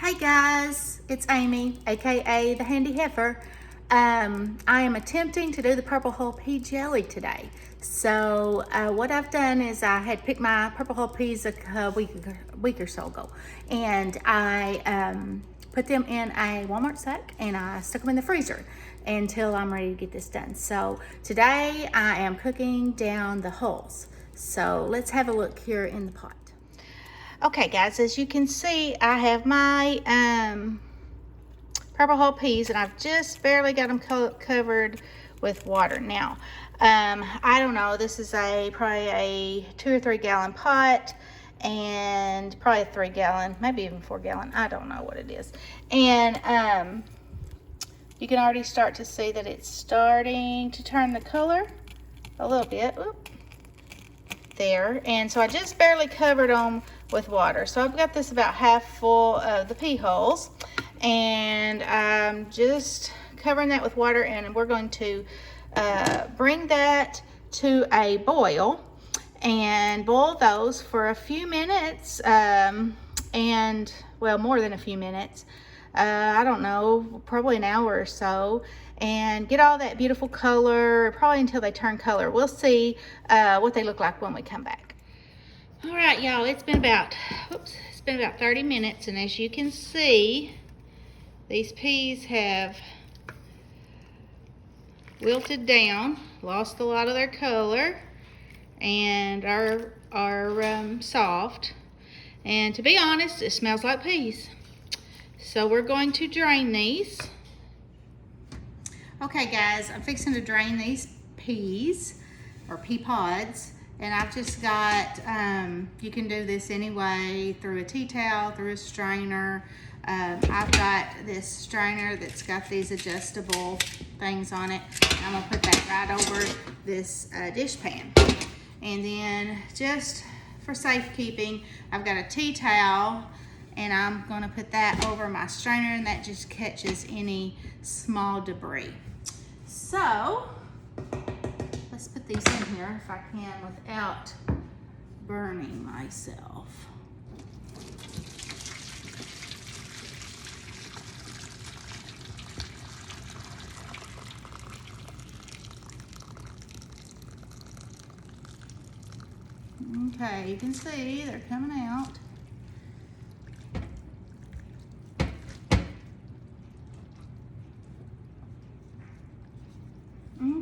Hey guys, it's Amy, aka the Handy Heifer. I am attempting to do the purple hull pea jelly today. So what I've done is I had picked my purple hull peas a week or so ago, and I put them in a Walmart sack and I stuck them in the freezer until I'm ready to get this done. So today I am cooking down the hulls. So let's have a look here in the pot. Okay guys, as you can see, I have my purple hull peas and I've just barely got them covered with water. Now, I don't know, this is probably a 2 or 3 gallon pot and probably a 3 gallon, maybe even 4 gallon, I don't know what it is. And you can already start to see that it's starting to turn the color a little bit. Oop. There, and so I just barely covered them with water. So I've got this about half full of the pea holes, and I'm just covering that with water, and we're going to bring that to a boil and boil those for a few minutes, and well, more than a few minutes. I don't know, probably an hour or so, and get all that beautiful color, probably until they turn color. We'll see what they look like when we come back. All right, y'all, it's been about 30 minutes, and as you can see, these peas have wilted down, lost a lot of their color, and are soft. And to be honest, it smells like peas. So we're going to drain these. Okay guys, I'm fixing to drain these peas, or pea pods, and I've just got, you can do this anyway, through a tea towel, through a strainer. I've got this strainer that's got these adjustable things on it. I'm gonna put that right over this dish pan. And then just for safekeeping, I've got a tea towel, and I'm gonna put that over my strainer, and that just catches any small debris. So, let's put these in here if I can without burning myself. Okay, you can see they're coming out.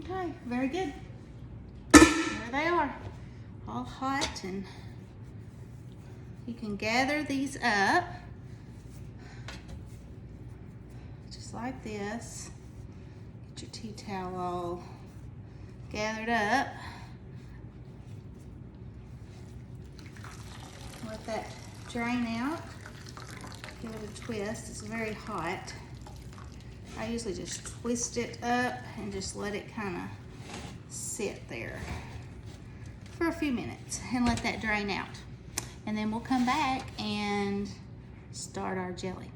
Okay, very good. There they are, all hot, and you can gather these up just like this. Get your tea towel all gathered up. Let that drain out. Give it a twist. It's very hot. I usually just twist it up and just let it kind of sit there for a few minutes and let that drain out. And then we'll come back and start our jelly.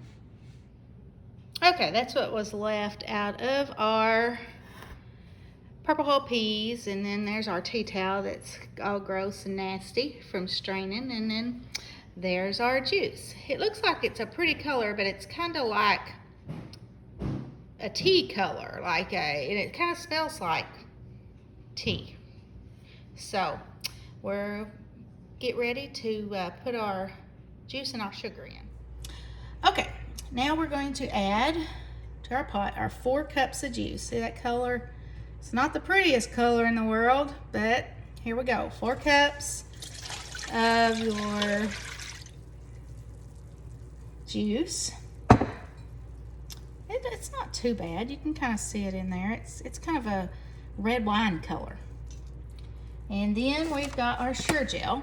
Okay, that's what was left out of our purple hull peas, and then there's our tea towel that's all gross and nasty from straining, and then there's our juice. It looks like it's a pretty color, but it's kind of like a tea color, and it kind of smells like tea. So we're get ready to put our juice and our sugar in. Okay, now we're going to add to our pot our 4 cups of juice. See that color? It's not the prettiest color in the world, but here we go. 4 cups of your juice. It's not too bad. You can kind of see it in there. It's kind of a red wine color. And then we've got our Sure-Jell.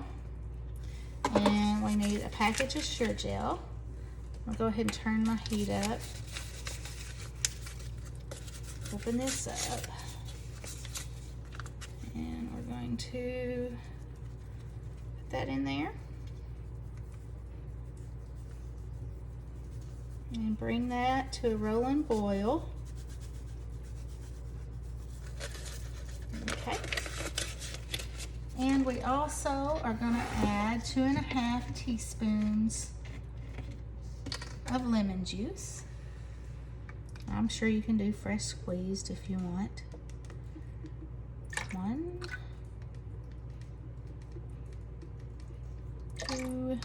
And we need a package of Sure-Jell. I'll go ahead and turn my heat up. Open this up. And we're going to put that in there. And bring that to a rolling boil. Okay. And we also are going to add 2.5 teaspoons of lemon juice. I'm sure you can do fresh squeezed if you want. 1, 2,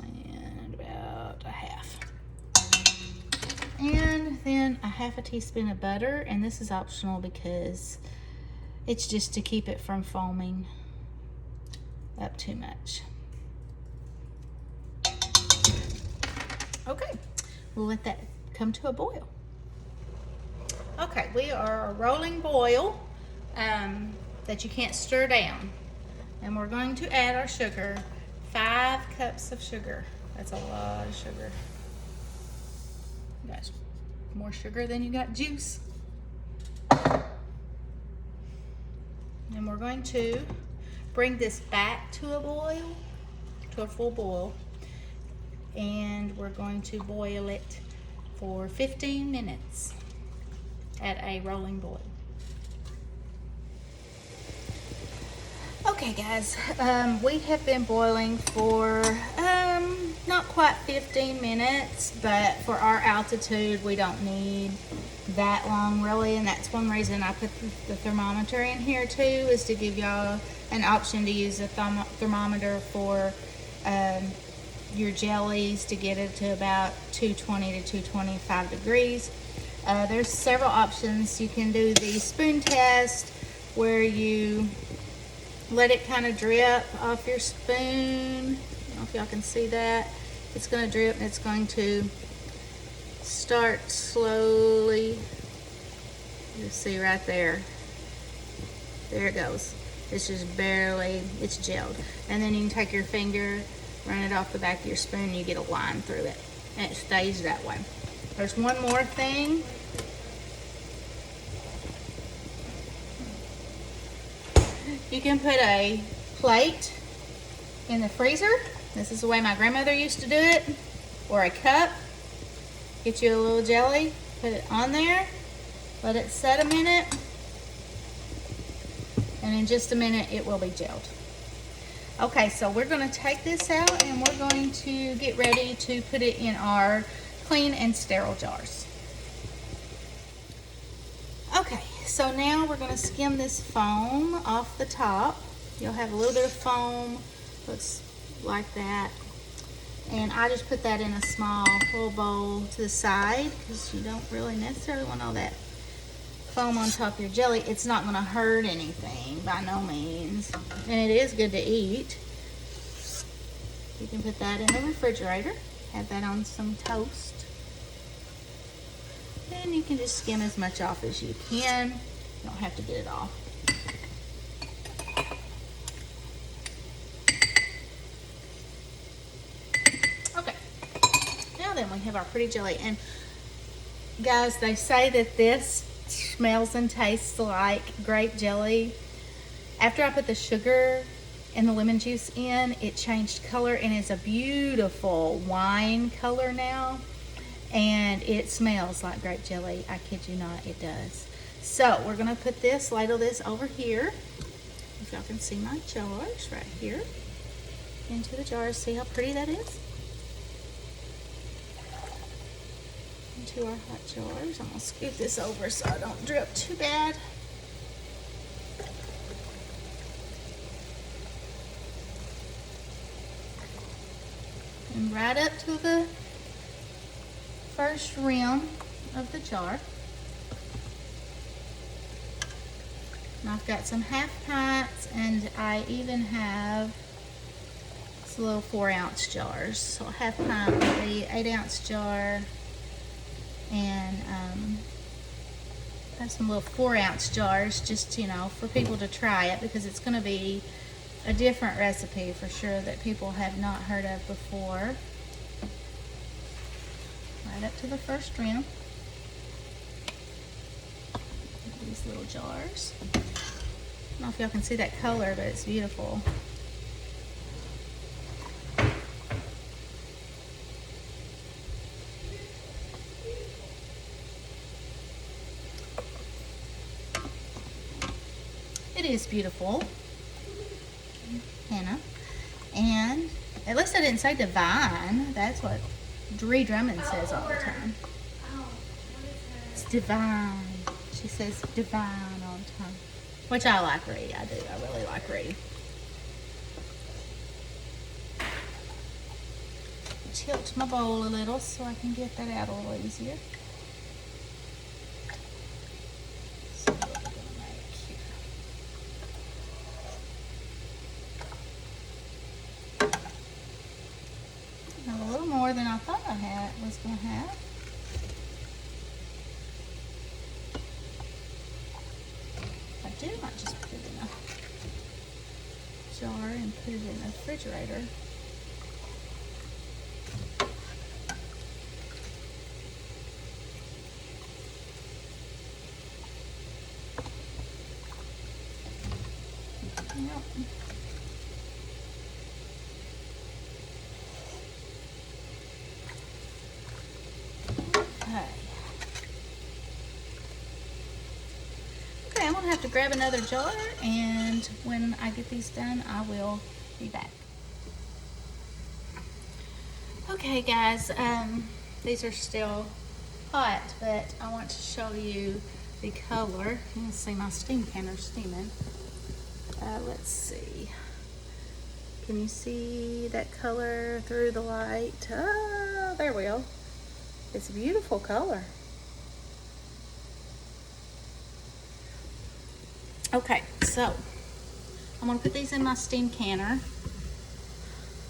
and about a half. And then a half a teaspoon of butter, and this is optional because it's just to keep it from foaming up too much. Okay, we'll let that come to a boil. Okay, we are a rolling boil that you can't stir down. And we're going to add our sugar, 5 cups of sugar. That's a lot of sugar. That's more sugar than you got juice. And we're going to bring this back to a boil, to a full boil. And we're going to boil it for 15 minutes at a rolling boil. Okay guys, we have been boiling for not quite 15 minutes, but for our altitude we don't need that long really, and that's one reason I put the thermometer in here too, is to give y'all an option to use a thermometer for your jellies to get it to about 220 to 225 degrees. There's several options. You can do the spoon test where you let it kind of drip off your spoon. I don't know if y'all can see that. It's going to drip and it's going to start slowly. You see right there. There it goes. It's just barely, it's gelled. And then you can take your finger, run it off the back of your spoon, and you get a line through it. And it stays that way. There's one more thing. You can put a plate in the freezer. This is the way my grandmother used to do it. Or a cup. Get you a little jelly, put it on there, let it set a minute, and in just a minute it will be gelled. Okay, so we're going to take this out and we're going to get ready to put it in our clean and sterile jars. Okay, so now we're going to skim this foam off the top. You'll have a little bit of foam, looks like that. And I just put that in a small little bowl to the side because you don't really necessarily want all that foam on top of your jelly. It's not going to hurt anything by no means. And it is good to eat. You can put that in the refrigerator. Have that on some toast. And you can just skim as much off as you can. You don't have to get it off. Okay. Now then, we have our pretty jelly. And guys, they say that this smells and tastes like grape jelly. After I put the sugar and the lemon juice in, it changed color and is a beautiful wine color now. And it smells like grape jelly. I kid you not, it does. So we're gonna put this, ladle this over here. If y'all can see my jars right here. Into the jars, see how pretty that is? Into our hot jars. I'm gonna scoot this over so I don't drip too bad. And right up to the first rim of the jar. And I've got some half pints, and I even have these little 4-ounce jars. So a half pint would be 8-ounce jar, and I have some little 4-ounce jars just, you know, for people to try it, because it's going to be a different recipe for sure that people have not heard of before. Right up to the first rim. These little jars. I don't know if y'all can see that color, but it's beautiful. It is beautiful, Hannah. And at least I didn't say divine. That's what Dree Drummond says all the time. It's divine. She says divine all the time. Which I like Ree. I do. I really like Ree. Tilt my bowl a little so I can get that out a little easier. See what we're gonna make here. A little more than I thought I was gonna have. I do might just put it in a jar and put it in the refrigerator. Yep. Okay, I'm gonna have to grab another jar, and when I get these done, I will be back. Okay, guys, these are still hot, but I want to show you the color. You can see my steam canner steaming. Let's see. Can you see that color through the light? Oh, there we go. It's a beautiful color. Okay, so I'm gonna put these in my steam canner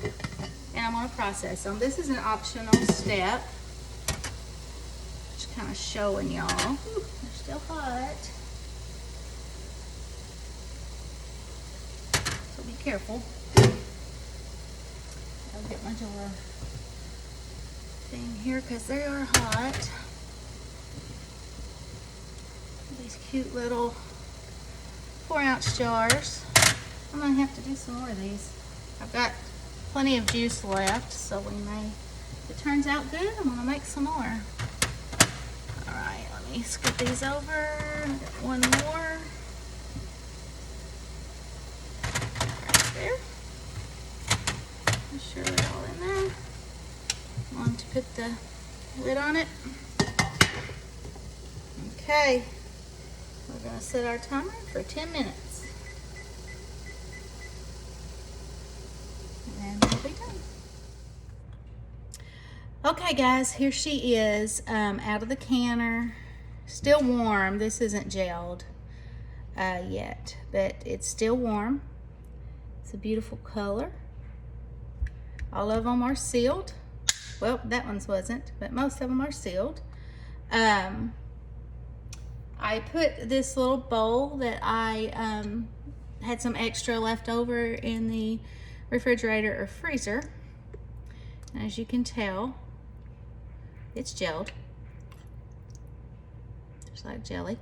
and I'm gonna process them. This is an optional step. Just kind of showing y'all. They're still hot. So be careful. I'll get my jar thing here because they are hot. These cute little 4-ounce jars. I'm gonna have to do some more of these. I've got plenty of juice left, so we may, if it turns out good, I'm gonna make some more. All right, let me scoot these over. I got one more. Right there. Make sure they're all in there. I'm going to put the lid on it. Okay. We're going to set our timer for 10 minutes. And we'll be done. Okay, guys, here she is out of the canner. Still warm. This isn't gelled yet, but it's still warm. It's a beautiful color. All of them are sealed. Well, that one's wasn't, but most of them are sealed. I put this little bowl that I had some extra left over in the refrigerator or freezer. And as you can tell, it's gelled, just like jelly.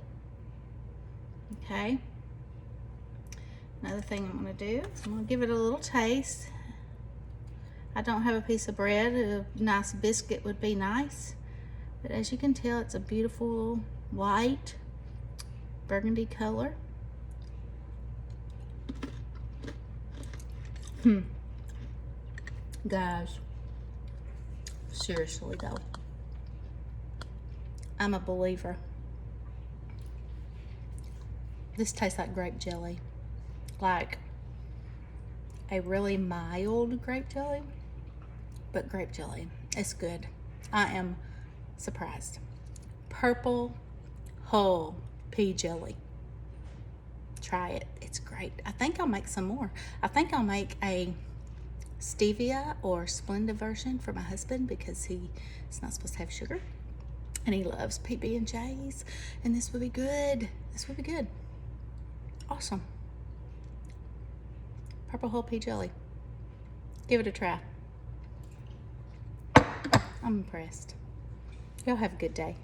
Okay. Another thing I'm going to do is I'm going to give it a little taste. I don't have a piece of bread. A nice biscuit would be nice. But as you can tell, it's a beautiful white burgundy color. Guys, seriously though, I'm a believer. This tastes like grape jelly. Like a really mild grape jelly, but grape jelly. It's good. I am surprised. Purple whole pea jelly. Try it. It's great. I think I'll make some more. I think I'll make a stevia or Splenda version for my husband because he's not supposed to have sugar and he loves PB&Js, and this would be good. This would be good. Awesome. Purple whole pea jelly. Give it a try. I'm impressed. Y'all have a good day.